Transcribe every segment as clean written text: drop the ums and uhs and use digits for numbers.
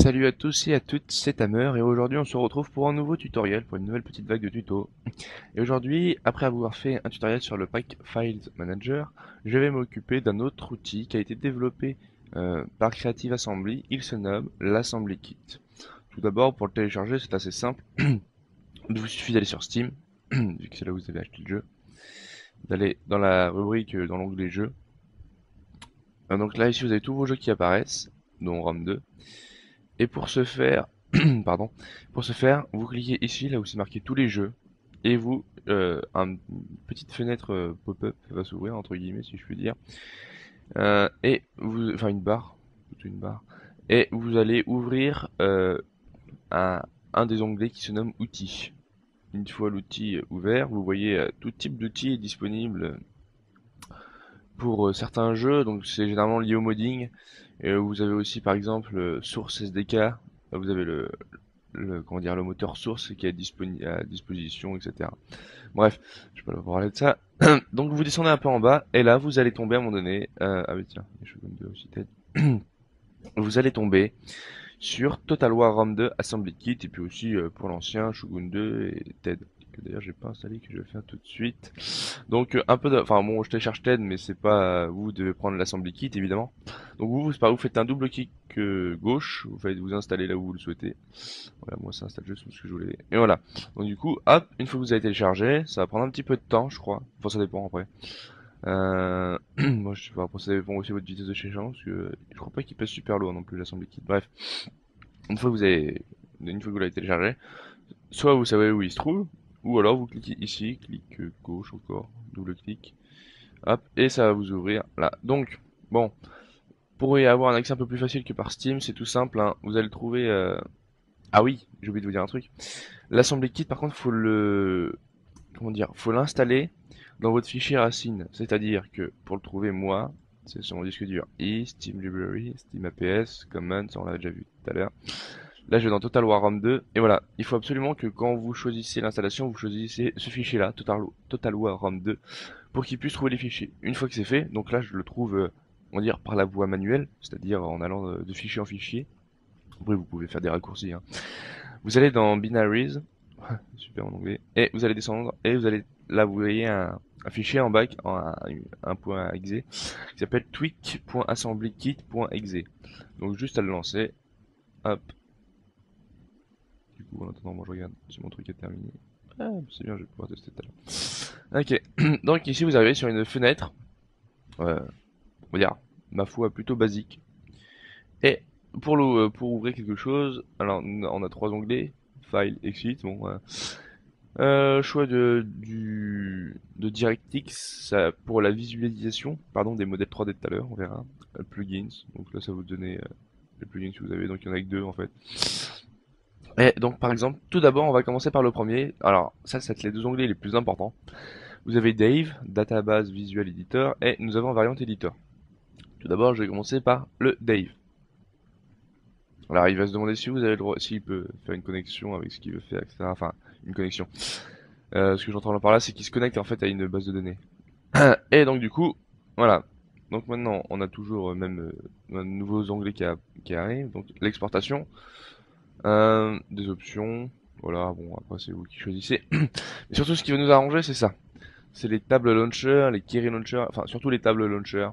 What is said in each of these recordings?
Salut à tous et à toutes, c'est Tamer et aujourd'hui on se retrouve pour un nouveau tutoriel, pour une nouvelle petite vague de tutos. Et aujourd'hui, après avoir fait un tutoriel sur le Pack Files Manager, je vais m'occuper d'un autre outil qui a été développé par Creative Assembly, il se nomme l'Assembly Kit. Tout d'abord, pour le télécharger, c'est assez simple, il vous suffit d'aller sur Steam, vu que c'est là où vous avez acheté le jeu, d'aller dans la rubrique, dans l'onglet jeux. Donc là, ici, vous avez tous vos jeux qui apparaissent, dont Rome 2. Et pour ce faire, pardon, pour ce faire, vous cliquez ici, là où c'est marqué tous les jeux, et vous, une petite fenêtre pop-up va s'ouvrir, entre guillemets, si je puis dire, et vous, enfin une barre, plutôt une barre, et vous allez ouvrir un, un des onglets qui se nomme outils. Une fois l'outil ouvert, vous voyez tout type d'outils est disponible pour certains jeux, donc c'est généralement lié au modding. Et vous avez aussi par exemple Source SDK, vous avez comment dire, le moteur source qui est à disposition, etc. Bref, je vais pas parler de ça. Donc vous descendez un peu en bas, et là vous allez tomber à un moment donné, ah oui tiens, je suis comme deux aussi tête. Vous allez tomber sur Total War Rome 2 Assembly Kit, et puis aussi pour l'ancien Shogun 2 et TED, que d'ailleurs j'ai pas installé, que je vais faire tout de suite. Donc un peu de, enfin bon, je télécharge TED, mais c'est pas, vous devez prendre l'Assembly Kit évidemment. Donc vous faites un double clic gauche, vous installez là où vous le souhaitez. Voilà, moi ça installe juste ce que je voulais. Et voilà. Donc du coup, hop, une fois que vous avez téléchargé, ça va prendre un petit peu de temps, je crois. Enfin, ça dépend après. Moi, je sais pas, après ça dépend aussi de votre vitesse de téléchargement, parce que je crois pas qu'il pèse super lourd non plus l'Assembly Kit. Bref, une fois que vous l'avez téléchargé, soit vous savez où il se trouve, ou alors vous cliquez ici, clic gauche encore, double clic, hop, et ça va vous ouvrir là. Donc, bon, pour y avoir un accès un peu plus facile que par Steam, c'est tout simple, hein. Vous allez trouver. Ah oui, j'ai oublié de vous dire un truc. L'Assembly Kit, par contre, comment dire, faut l'installer dans votre fichier racine. C'est-à-dire que pour le trouver, moi, c'est sur mon disque dur Steam Library, Steam APS, Commons, on l'a déjà vu tout à l'heure. Là, je vais dans Total War Rome 2, et voilà. Il faut absolument que quand vous choisissez l'installation, vous choisissez ce fichier-là, Total War Rome 2, pour qu'il puisse trouver les fichiers. Une fois que c'est fait, donc là, je le trouve, on va dire, par la voie manuelle, c'est-à-dire en allant de fichier en fichier. Après, vous pouvez faire des raccourcis, hein. Vous allez dans Binaries, super en anglais, et vous allez descendre, et vous allez, là vous voyez un fichier en bac, un point .exe, qui s'appelle tweak.assemblykit.exe. Donc juste à le lancer, hop, du coup en attendant moi je regarde si mon truc est terminé. Ah, c'est bien, je vais pouvoir tester tout à l'heure. Ok, donc ici vous arrivez sur une fenêtre, on va dire, ma foi, plutôt basique. Et pour ouvrir quelque chose, alors on a trois onglets, File, Exit, bon, voilà. Choix de DirectX pour la visualisation, pardon, des modèles 3D de tout à l'heure, on verra. Plugins, donc là ça va vous donner les plugins que vous avez, donc il y en a que deux en fait. Et donc par exemple, tout d'abord on va commencer par le premier. Alors ça c'est les deux onglets les plus importants. Vous avez Dave, Database Visual Editor, et nous avons Variant Editor. Tout d'abord je vais commencer par le Dave. Alors il va se demander si vous avez le droit, s'il peut faire une connexion avec ce qu'il veut faire, etc. Enfin, une connexion. Ce que j'entends par là, c'est qu'il se connecte en fait à une base de données. Et donc du coup, voilà. Donc maintenant, on a toujours même un nouveau onglet qui arrive. Donc l'exportation, des options. Voilà, bon après c'est vous qui choisissez. Mais surtout, ce qui va nous arranger, c'est ça. C'est les tables launcher, les query launcher, enfin surtout les tables launcher.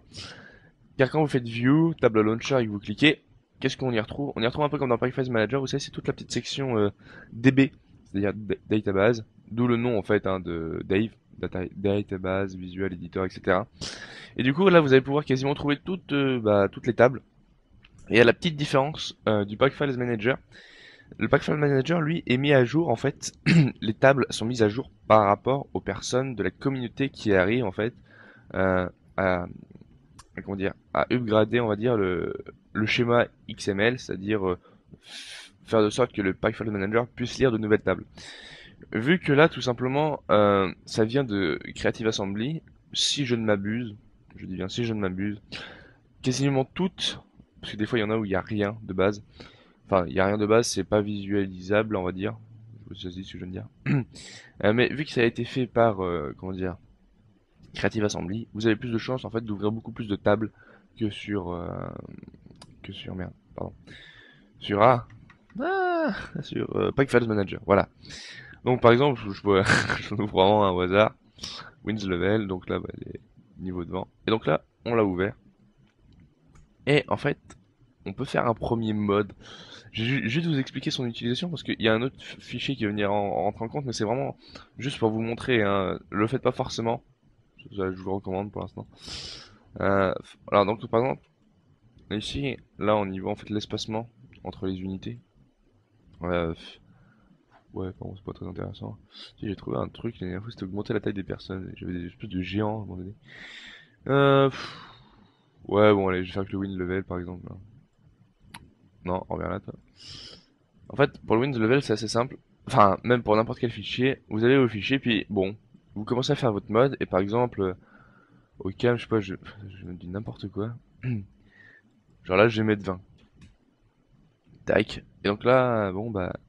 Car quand vous faites View, table launcher et que vous cliquez, qu'est-ce qu'on y retrouve? On y retrouve un peu comme dans Packfile Manager, vous savez, c'est toute la petite section DB, c'est-à-dire database, d'où le nom en fait hein, de Dave, database, visual editor, etc. Et du coup, là, vous allez pouvoir quasiment trouver toutes les tables. Et il y a la petite différence du Packfile Manager. Le Packfile Manager, lui, est mis à jour en fait. Les tables sont mises à jour par rapport aux personnes de la communauté qui arrivent en fait euh, à comment dire, à upgrader, on va dire, le schéma XML, c'est-à-dire faire de sorte que le Packfile Manager puisse lire de nouvelles tables. Vu que là, tout simplement, ça vient de Creative Assembly, si je ne m'abuse, je dis bien si je ne m'abuse, quasiment toutes, parce que des fois il y en a où il n'y a rien de base, enfin il n'y a rien de base, c'est pas visualisable, on va dire, je sais pas si ce que je viens de dire, mais vu que ça a été fait par, comment dire, Creative Assembly, vous avez plus de chances en fait d'ouvrir beaucoup plus de tables que sur merde, pardon, sur A. Ah, sur Pack Files Manager, voilà. Donc par exemple, je ouvre vraiment un au hasard. Wins level, donc là, bah, les niveaux de vent. Et donc là, on l'a ouvert. Et en fait, on peut faire un premier mode. Je vais juste vous expliquer son utilisation parce qu'il y a un autre fichier qui va venir rentrer en compte, mais c'est vraiment juste pour vous montrer. Hein, le faites pas forcément. Je vous recommande pour l'instant. Alors donc par exemple, ici, là, on y voit en fait l'espacement entre les unités. Ouais, ouais, bon, c'est pas très intéressant. Si, j'ai trouvé un truc, la dernière fois, c'était augmenter la taille des personnes. J'avais des espèces de géants à un moment donné. Pff, ouais, bon, allez, je vais faire que le win level, par exemple. Là. Non, on revient là, toi. En fait, pour le win level, c'est assez simple. Enfin, même pour n'importe quel fichier, vous allez au fichier, puis bon, vous commencez à faire votre mode, et par exemple, au cam, je sais pas, je me dis n'importe quoi. Genre là, je vais mettre 20. Tac. Et donc là, bon, bah,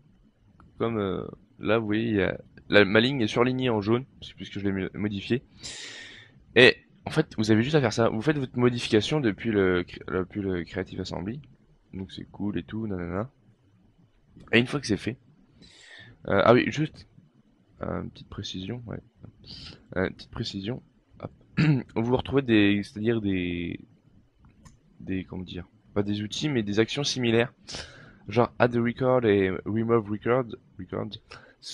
comme là, vous voyez, ma ligne est surlignée en jaune, puisque je l'ai modifié. Et en fait, vous avez juste à faire ça. Vous faites votre modification depuis le Creative Assembly. Donc c'est cool et tout, nanana. Et une fois que c'est fait, ah oui, juste une petite précision, ouais. Une petite précision. Hop. Vous retrouvez c'est-à-dire comment dire, pas des outils, mais des actions similaires. Genre add a record et remove record.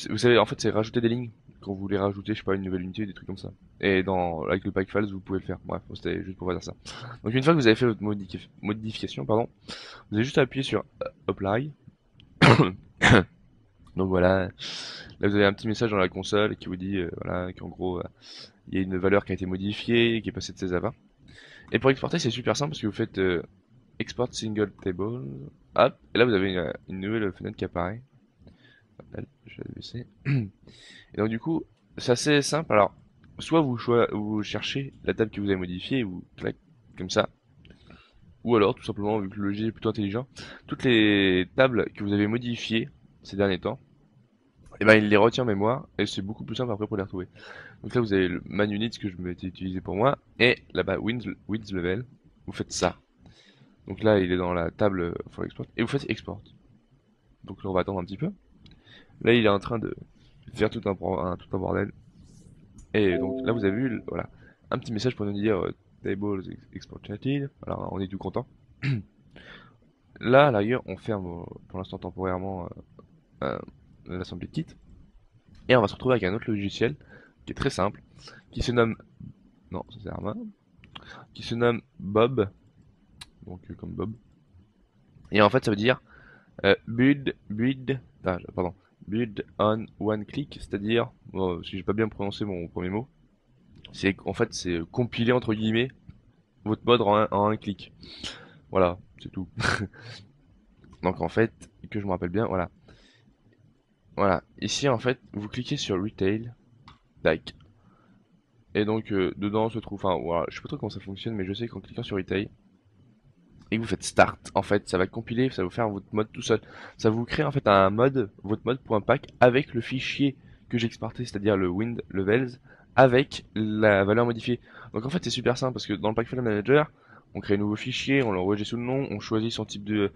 Vous savez, en fait, c'est rajouter des lignes quand vous voulez rajouter, je sais pas, une nouvelle unité, des trucs comme ça. Et avec le pack files, vous pouvez le faire. Bref, c'était juste pour vous dire ça. Donc une fois que vous avez fait votre modification, pardon, vous avez juste à appuyer sur apply. Donc voilà, là vous avez un petit message dans la console qui vous dit voilà qu'en gros il y a une valeur qui a été modifiée, qui est passée de 16 à 20. Et pour exporter c'est super simple parce que vous faites export single table, hop, et là vous avez une nouvelle fenêtre qui apparaît. Je vais la baisser. Et donc du coup c'est assez simple. Alors soit vous cherchez la table que vous avez modifiée, ou clac comme ça, ou alors tout simplement vu que le logiciel est plutôt intelligent, toutes les tables que vous avez modifiées ces derniers temps, et ben il les retient en mémoire et c'est beaucoup plus simple après pour les retrouver. Donc là vous avez le man unit que je m'étais utilisé pour moi et là-bas width level, vous faites ça. Donc là il est dans la table for export et vous faites export. Donc là on va attendre un petit peu. Là il est en train de faire tout un bordel et donc là vous avez vu voilà un petit message pour nous dire tables exported. Alors on est tout content. Là à l'arrière on ferme pour l'instant temporairement euh, l'assembly kit et on va se retrouver avec un autre logiciel qui est très simple qui se nomme non ça sert à rien qui se nomme Bob, donc comme Bob. Et en fait, ça veut dire pardon, build on one click, c'est-à-dire, bon, si j'ai pas bien prononcé mon premier mot, c'est qu'en fait, c'est compiler entre guillemets votre mode en un clic. Voilà, c'est tout. Donc en fait, que je me rappelle bien, voilà. Voilà, ici en fait, vous cliquez sur Retail, tac. Et donc dedans se trouve, enfin voilà, je sais pas trop comment ça fonctionne, mais je sais qu'en cliquant sur Retail, et que vous faites start, en fait, ça va compiler, ça va vous faire votre mode tout seul. Ça vous crée en fait un mode, votre mode.pack avec le fichier que j'ai exporté, c'est-à-dire le wind levels, avec la valeur modifiée. Donc en fait c'est super simple parce que dans le pack file manager, on crée un nouveau fichier, on l'enregistre sous le nom, on choisit son type de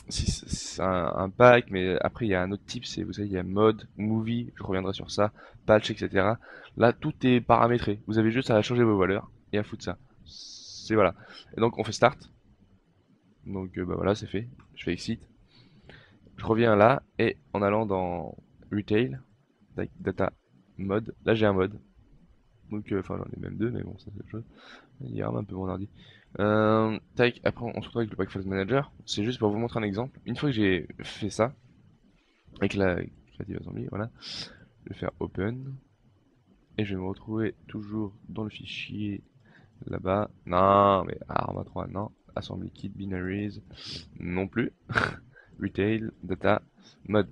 si c'est un pack, mais après il y a un autre type, c'est vous savez il y a mode, movie, je reviendrai sur ça, patch, etc. Là tout est paramétré. Vous avez juste à changer vos valeurs et à foutre ça. C'est voilà. Et donc on fait start. Donc bah voilà, c'est fait. Je fais exit. Je reviens là et en allant dans retail, data mode, là j'ai un mode. Donc enfin j'en ai même deux, mais bon ça c'est autre chose. Il rame un peu mon ordi. Tac, après on se retrouve avec le pack file manager. C'est juste pour vous montrer un exemple. Une fois que j'ai fait ça avec la Creative Assembly, voilà, je vais faire open et je vais me retrouver toujours dans le fichier là-bas. Non, mais ARMA 3, non. Assembly kit binaries, non plus. Retail, data, mode.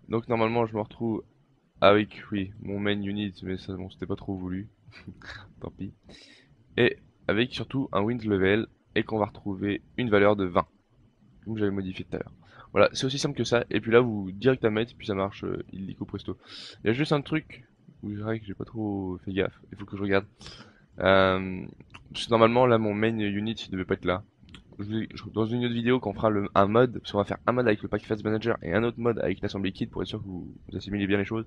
Donc normalement je me retrouve avec, oui, mon main unit, mais ça bon, c'était pas trop voulu, tant pis. Et avec surtout un wind level, et qu'on va retrouver une valeur de 20, comme j'avais modifié tout à l'heure. Voilà, c'est aussi simple que ça, et puis là vous direct à mettre, et puis ça marche illico presto. Il y a juste un truc où je dirais que j'ai pas trop fait gaffe, il faut que je regarde. Parce que normalement là mon main unit il devait pas être là. dans une autre vidéo, quand on fera un mode, parce qu'on va faire un mode avec le Pack Fast Manager et un autre mode avec l'Assembly Kit pour être sûr que vous assimilez bien les choses,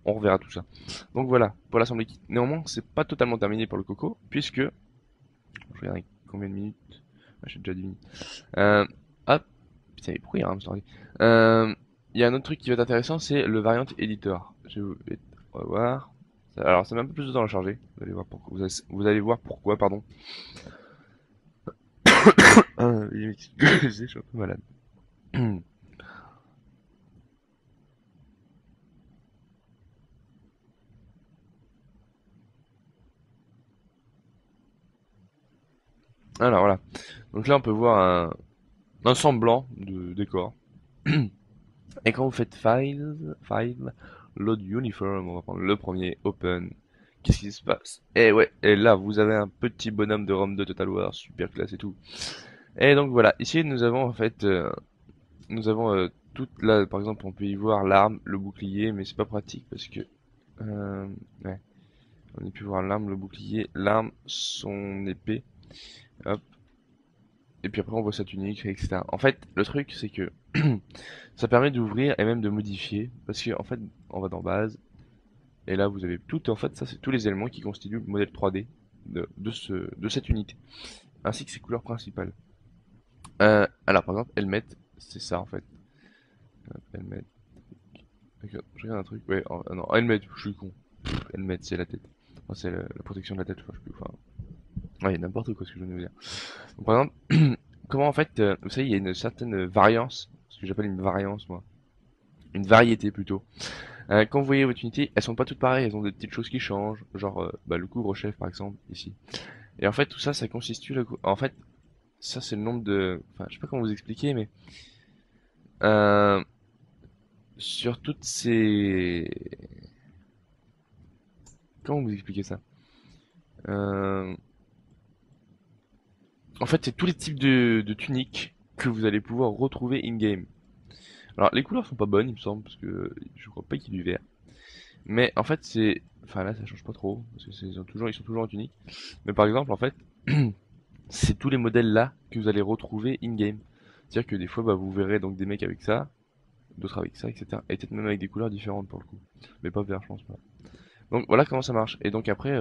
on reverra tout ça. Donc voilà, pour l'Assembly Kit. Néanmoins, c'est pas totalement terminé pour le Coco, puisque, je regarde avec combien de minutes, j'ai déjà 10 minutes. Hop, putain, pourquoi il y a un hamster? Il y a un autre truc qui va être intéressant, c'est le Variant Editor. On va voir. Alors, ça met un peu plus de temps à charger. Vous allez voir pourquoi. Vous allez voir pourquoi, pardon. Je suis un peu malade. Alors voilà. Donc là, on peut voir un semblant de décor. Et quand vous faites file, load uniform, on va prendre le premier, open. Qu'est-ce qui se passe? Et ouais, et là, vous avez un petit bonhomme de ROM de Total War, super classe et tout. Et donc voilà, ici nous avons en fait, nous avons toute là, par exemple, on peut y voir l'arme, le bouclier, mais c'est pas pratique parce que, ouais, on a pu voir l'arme, le bouclier, l'arme, son épée, hop, et puis après on voit sa tunique, etc. En fait, le truc c'est que ça permet d'ouvrir et même de modifier, parce que en fait, on va dans base, et là vous avez tout, en fait, ça c'est tous les éléments qui constituent le modèle 3D de cette unité, ainsi que ses couleurs principales. Alors par exemple, Helmet, c'est ça en fait. Helmet. Je regarde un truc. Ouais, non, Helmet, je suis con. Helmet, c'est la tête. Enfin, c'est la protection de la tête, je sais plus. Enfin, ouais, n'importe quoi ce que je viens de vous dire. Donc, par exemple, comment en fait, vous savez, il y a une certaine variance, ce que j'appelle une variance, moi. Une variété plutôt. Quand vous voyez votre unité, elles sont pas toutes pareilles, elles ont des petites choses qui changent, genre bah, le couvre-chef par exemple, ici. Et en fait, tout ça, ça constitue en fait, ça c'est le nombre de. Enfin, je sais pas comment vous expliquer, mais. Euh, sur toutes ces. Comment vous expliquer ça? Euh, En fait, c'est tous les types de tuniques que vous allez pouvoir retrouver in-game. Alors, les couleurs sont pas bonnes, il me semble, parce que je crois pas qu'il y ait du vert. Mais en fait, c'est... Enfin, là, ça change pas trop, parce que ils sont toujours en tunique. Mais par exemple, en fait, c'est tous les modèles là que vous allez retrouver in-game. C'est-à-dire que des fois, bah, vous verrez donc des mecs avec ça, d'autres avec ça, etc. Et peut-être même avec des couleurs différentes pour le coup. Mais pas vert, je pense pas. Donc voilà comment ça marche. Et donc après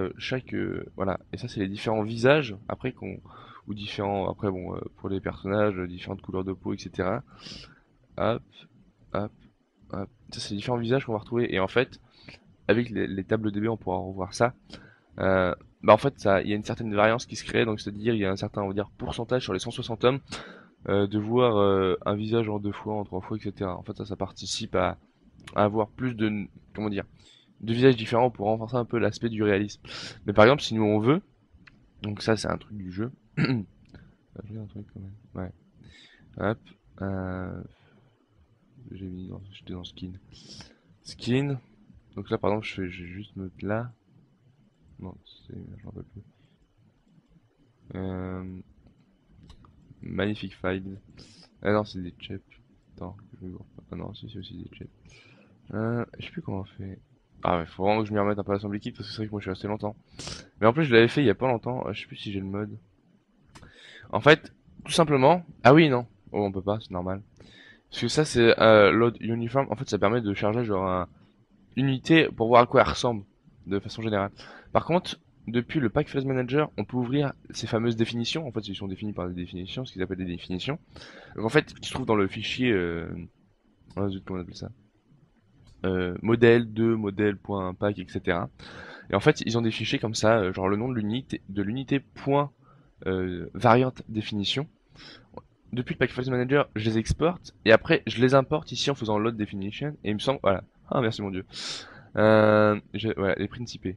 voilà, et ça c'est les différents visages après qu'on ou différents après bon pour les personnages, différentes couleurs de peau, etc. Hop, hop, hop. Ça c'est les différents visages qu'on va retrouver. Et en fait, avec les tables DB, on pourra revoir ça. Bah en fait ça, il y a une certaine variance qui se crée, donc c'est-à-dire il y a un certain on va dire pourcentage sur les 160 hommes de voir un visage en 2 fois, en 3 fois, etc. En fait ça participe à avoir plus de comment dire de visages différents pour renforcer un peu l'aspect du réalisme. Mais par exemple, si nous on veut, donc ça c'est un truc du jeu. J'ai un truc quand même. Ouais. Hop. Euh, j'étais dans skin. Skin. Donc là par exemple, je vais juste mettre là. Non, je m'en rappelle plus. Euh, Magnifique file. Ah non, c'est des chips. Attends, je vais voir. Ah non, c'est aussi des chips. Je sais plus comment on fait. Ah ouais, faut vraiment que je m'y remette un peu à l'assemblée kit parce que c'est vrai que moi je suis resté longtemps. Mais en plus je l'avais fait il y a pas longtemps. Je sais plus si j'ai le mode. En fait, tout simplement. Ah oui, non. Oh, on peut pas, c'est normal. Parce que ça, c'est load uniform. En fait, ça permet de charger genre une unité pour voir à quoi elle ressemble de façon générale. Par contre, depuis le Pack Phase Manager, on peut ouvrir ces fameuses définitions. En fait, ils sont définis par des définitions, ce qu'ils appellent des définitions. Donc en fait, qui se trouve dans le fichier. Zut, comment on appelle ça? Modèle 2, modèle.pack, etc. Et en fait, ils ont des fichiers comme ça, genre le nom de l'unité point variante définition. Depuis le Pack Files Manager, je les exporte et après je les importe ici en faisant load definition et il me semble voilà. Ah merci mon dieu. Voilà les principés.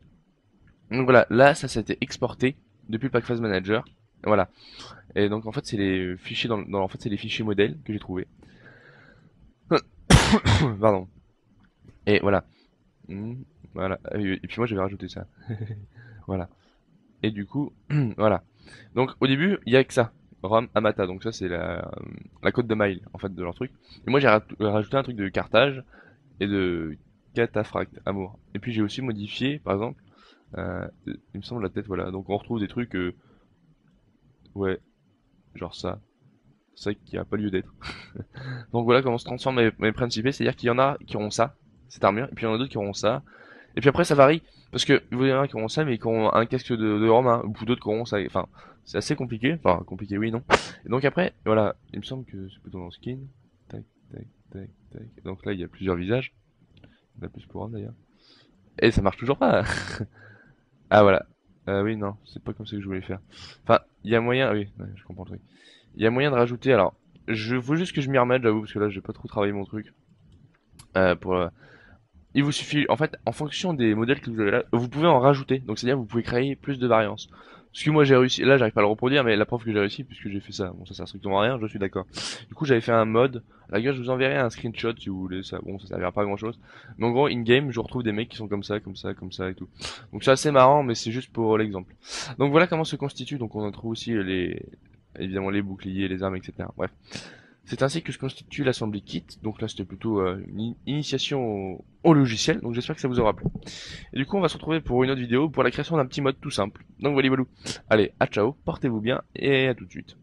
Donc voilà, là ça a été exporté depuis le Pack Files Manager. Voilà. Et donc en fait c'est les fichiers en fait c'est les fichiers modèles que j'ai trouvé. Pardon. Et voilà. Voilà. Et puis moi j'avais rajouté ça. Voilà. Et du coup voilà. Donc au début il y a que ça. Rom Amata, donc ça c'est la code de mail en fait de leur truc. Et moi j'ai rajouté un truc de Carthage et de Cataphracte, amour. Et puis j'ai aussi modifié par exemple, il me semble la tête voilà. Donc on retrouve des trucs, ouais, genre ça qui a pas lieu d'être. Donc voilà comment se transforment mes principés, c'est-à-dire qu'il y en a qui auront ça, cette armure, et puis il y en a d'autres qui auront ça, et puis après ça varie, parce que il y en a qui auront ça, mais qui auront un casque de Romain, ou d'autres qui auront ça, enfin, c'est assez compliqué, enfin compliqué oui, non. Et donc après, voilà, il me semble que c'est plutôt dans skin, tac, tac, tac, tac, donc là il y a plusieurs visages, il y en a plus pour un d'ailleurs, et ça marche toujours pas. Ah voilà, oui non, c'est pas comme ça que je voulais faire. Enfin, il y a moyen, oui, ouais, je comprends le truc. Il y a moyen de rajouter, alors, je veux juste que je m'y remette, j'avoue, parce que là j'ai pas trop travaillé mon truc. Pour, il vous suffit, en fait, en fonction des modèles que vous avez là, vous pouvez en rajouter. Donc c'est-à-dire vous pouvez créer plus de variances. Ce que moi j'ai réussi, là j'arrive pas à le reproduire, mais la preuve que j'ai réussi, puisque j'ai fait ça, bon ça sert strictement à rien, je suis d'accord. Du coup j'avais fait un mode, à la rigueur je vous enverrai un screenshot si vous voulez, ça, bon ça servira pas à grand chose. Mais en gros, in-game, je retrouve des mecs qui sont comme ça, comme ça, comme ça et tout. Donc c'est assez marrant, mais c'est juste pour l'exemple. Donc voilà comment se constitue, donc on en trouve aussi évidemment les boucliers, les armes, etc. Bref. C'est ainsi que se constitue l'assembly kit. Donc là, c'était plutôt une initiation au logiciel. Donc j'espère que ça vous aura plu. Et du coup, on va se retrouver pour une autre vidéo pour la création d'un petit mode tout simple. Donc voilà, voilà. Allez, à ciao, portez-vous bien et à tout de suite.